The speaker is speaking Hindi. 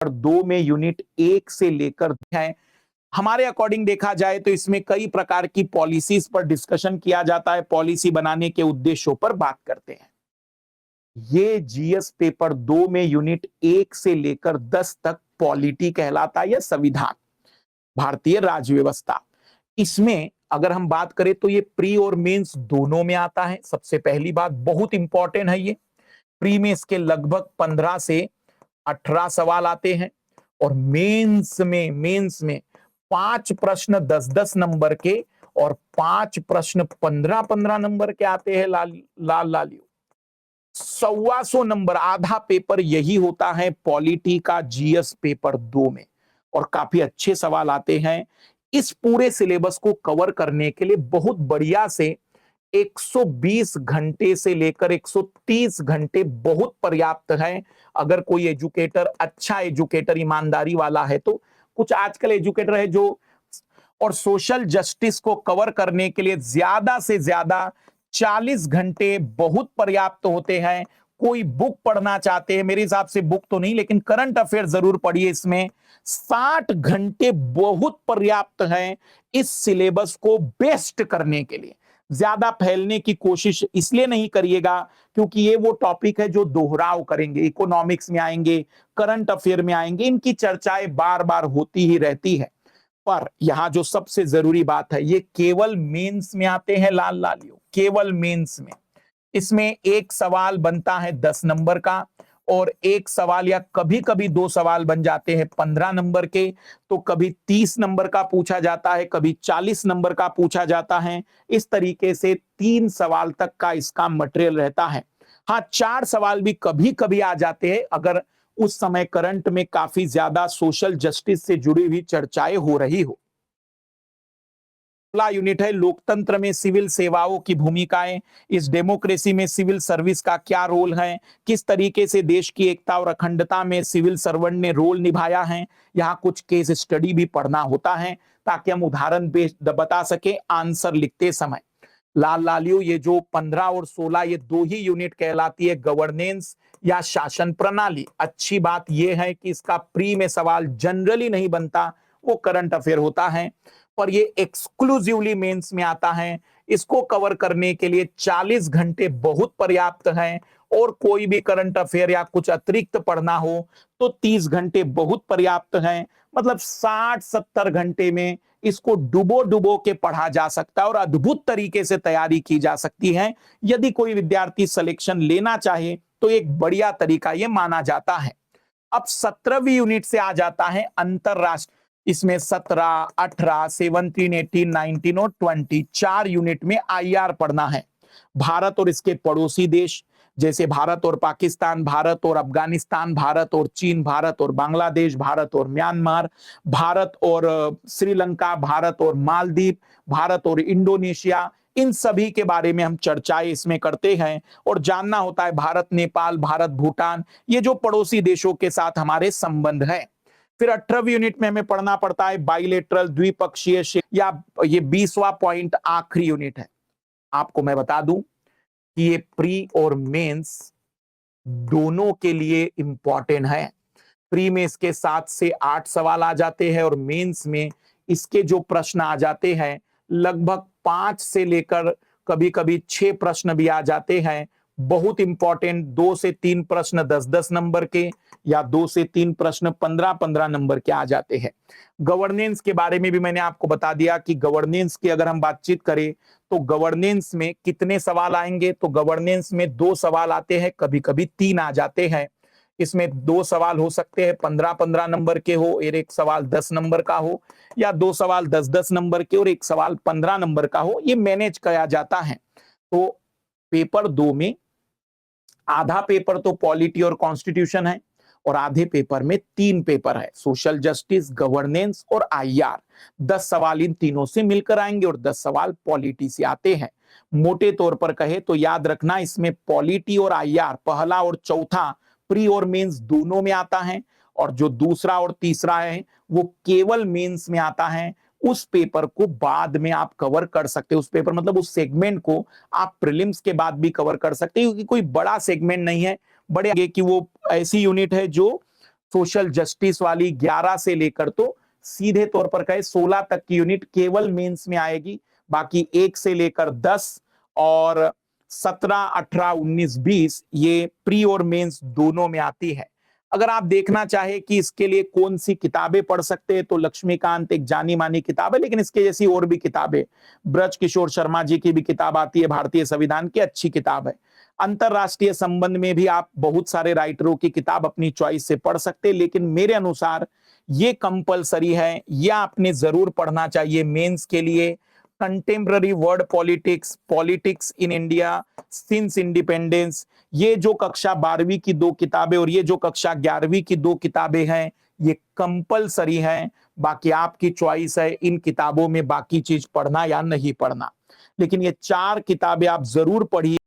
पेपर 2 में यूनिट 1 से लेकर है। हमारे अकॉर्डिंग देखा जाए तो इसमें कई प्रकार की पॉलिसीज पर डिस्कशन किया जाता है, पॉलिसी बनाने के उद्देश्यों पर बात करते हैं। ये जीएस पेपर 2 में यूनिट 1 से लेकर 10 तक पॉलिटी कहलाता है या संविधान, भारतीय राज्य व्यवस्था। इसमें अगर हम बात करें तो ये प्री और मेंस दोनों में आता है। सबसे पहली बात बहुत इंपॉर्टेंट है, ये प्री में इसके लगभग 15 से 18 सवाल आते हैं और मेंस में 5 प्रश्न 10-10 नंबर के और 5 प्रश्न 15-15 नंबर के आते हैं। लालियो 125 नंबर, आधा पेपर यही होता है पॉलिटी का जीएस पेपर 2 में, और काफी अच्छे सवाल आते हैं। इस पूरे सिलेबस को कवर करने के लिए बहुत बढ़िया से 120 घंटे से लेकर 130 घंटे बहुत पर्याप्त है। अगर कोई एजुकेटर, अच्छा एजुकेटर, ईमानदारी वाला है तो कुछ आजकल एजुकेटर है जो, और सोशल जस्टिस को कवर करने के लिए ज्यादा से ज्यादा 40 घंटे बहुत पर्याप्त होते हैं। कोई बुक पढ़ना चाहते हैं, मेरे हिसाब से बुक तो नहीं लेकिन करंट अफेयर जरूर पढ़िए, इसमें 60 घंटे बहुत पर्याप्त हैं इस सिलेबस को बेस्ट करने के लिए। ज्यादा फैलने की कोशिश इसलिए नहीं करिएगा क्योंकि ये वो टॉपिक है जो दोहराव करेंगे, इकोनॉमिक्स में आएंगे, करंट अफेयर में आएंगे, इनकी चर्चाएं बार बार होती ही रहती है। पर यहां जो सबसे जरूरी बात है, ये केवल मेंस में आते हैं लालियो, केवल मेंस में। इसमें एक सवाल बनता है 10 नंबर का और एक सवाल या कभी कभी 2 सवाल बन जाते हैं 15 नंबर के, तो कभी 30 नंबर का पूछा जाता है, कभी 40 नंबर का पूछा जाता है। इस तरीके से 3 सवाल तक का इसका मटेरियल रहता है। हाँ, 4 सवाल भी कभी कभी आ जाते हैं अगर उस समय करंट में काफी ज्यादा सोशल जस्टिस से जुड़ी हुई चर्चाएं हो रही हो। अगला यूनिट है लोकतंत्र में सिविल सेवाओं की भूमिकाएं। इस डेमोक्रेसी में सिविल सर्विस का क्या रोल है, किस तरीके से देश की एकता और अखंडता में सिविल सर्वेंट ने रोल निभाया है। यहाँ कुछ केस स्टडी भी पढ़ना होता है ताकि हम उदाहरण बता सके आंसर लिखते समय। लालियो ये जो 15 और 16 ये 2 ही यूनिट कहलाती है गवर्नेंस या शासन प्रणाली। अच्छी बात यह है कि इसका प्री में सवाल जनरली नहीं बनता, वो करंट अफेयर होता है, पर ये एक्सक्लूसिवली मेंस में आता है। इसको कवर करने के लिए 40 घंटे बहुत पर्याप्त हैं, और कोई भी करंट अफेयर या कुछ अतिरिक्त पढ़ना हो तो 30 घंटे बहुत पर्याप्त हैं। मतलब 60-70 घंटे में इसको डुबो डुबो के पढ़ा जा सकता है और अद्भुत तरीके से तैयारी की जा सकती है। यदि कोई विद्यार्थी सिलेक्शन लेना चाहे तो एक बढ़िया तरीका यह माना जाता है। अब 17वीं यूनिट से आ जाता है अंतरराष्ट्रीय। इसमें 17, 18, 17, 18, 19 और 20 4 यूनिट में आईआर पढ़ना है। भारत और इसके पड़ोसी देश जैसे भारत और पाकिस्तान, भारत और अफगानिस्तान, भारत और चीन, भारत और बांग्लादेश, भारत और म्यांमार, भारत और श्रीलंका, भारत और मालदीव, भारत और इंडोनेशिया, इन सभी के बारे में हम चर्चाएं इसमें करते हैं। और जानना होता है भारत नेपाल, भारत भूटान, ये जो पड़ोसी देशों के साथ हमारे संबंध है। फिर 18वीं यूनिट में हमें पढ़ना पड़ता है बाइलेटरल, द्विपक्षीय, या ये 20वां पॉइंट आखिरी यूनिट है। आपको मैं बता दूं कि ये प्री और मेंस दोनों के लिए इंपॉर्टेंट है। प्री में इसके 7 से 8 सवाल आ जाते हैं और मेंस में इसके जो प्रश्न आ जाते हैं लगभग 5 से लेकर कभी कभी 6 प्रश्न भी आ जाते हैं। बहुत इंपॉर्टेंट 2 से 3 प्रश्न 10-10 नंबर के, या 2 से 3 प्रश्न 15-15 नंबर के आ जाते हैं। गवर्नेंस के बारे में भी मैंने आपको बता दिया कि गवर्नेंस की अगर हम बातचीत करें तो गवर्नेंस में कितने सवाल आएंगे, तो गवर्नेंस में 2 सवाल आते हैं, कभी कभी 3 आ जाते हैं। इसमें 2 सवाल हो सकते हैं 15-15 नंबर के हो, और एक सवाल 10 नंबर का हो, या 2 सवाल 10-10 नंबर के और एक सवाल 15 नंबर का हो। ये मैनेज किया जाता है। तो पेपर 2 में आधा पेपर तो पॉलिटी और कॉन्स्टिट्यूशन है, और आधे पेपर में 3 पेपर है, सोशल जस्टिस, गवर्नेंस और आईआर। 10 सवाल इन तीनों से मिलकर आएंगे और 10 सवाल पॉलिटी से आते हैं। मोटे तौर पर कहे तो याद रखना, इसमें पॉलिटी और आईआर पहला और चौथा प्री और मेंस दोनों में आता है, और जो दूसरा और तीसरा है वो केवल मेंस में आता है। उस पेपर को बाद में आप कवर कर सकते हो, उस पेपर मतलब उस सेगमेंट को आप प्रीलिम्स के बाद भी कवर कर सकते हो, क्योंकि कोई बड़ा सेगमेंट नहीं है। बड़े आगे की वो ऐसी यूनिट है जो सोशल जस्टिस वाली 11 से लेकर तो सीधे तौर पर कहे 16 तक की यूनिट केवल मेंस में आएगी। बाकी 1 से लेकर 10 और 17, 18, 19, 20 ये प्री और मेंस दोनों में आती है। अगर आप देखना चाहे कि इसके लिए कौन सी किताबें पढ़ सकते हैं तो लक्ष्मीकांत एक जानी मानी किताब है, लेकिन इसके जैसी और भी किताबें, ब्रज किशोर शर्मा जी की भी किताब आती है, भारतीय संविधान की अच्छी किताब है। अंतरराष्ट्रीय संबंध में भी आप बहुत सारे राइटरों की किताब अपनी चॉइस से पढ़ सकते हैं, लेकिन मेरे अनुसार ये कंपलसरी है, या आपने जरूर पढ़ना चाहिए मेंस के लिए contemporary world politics, politics in India since independence. ये जो कक्षा 12वीं की 2 किताबें और ये जो कक्षा 11वीं की 2 किताबें हैं, ये कंपलसरी हैं। बाकी आपकी चॉइस है इन किताबों में बाकी चीज पढ़ना या नहीं पढ़ना, लेकिन ये 4 किताबें आप जरूर पढ़िए।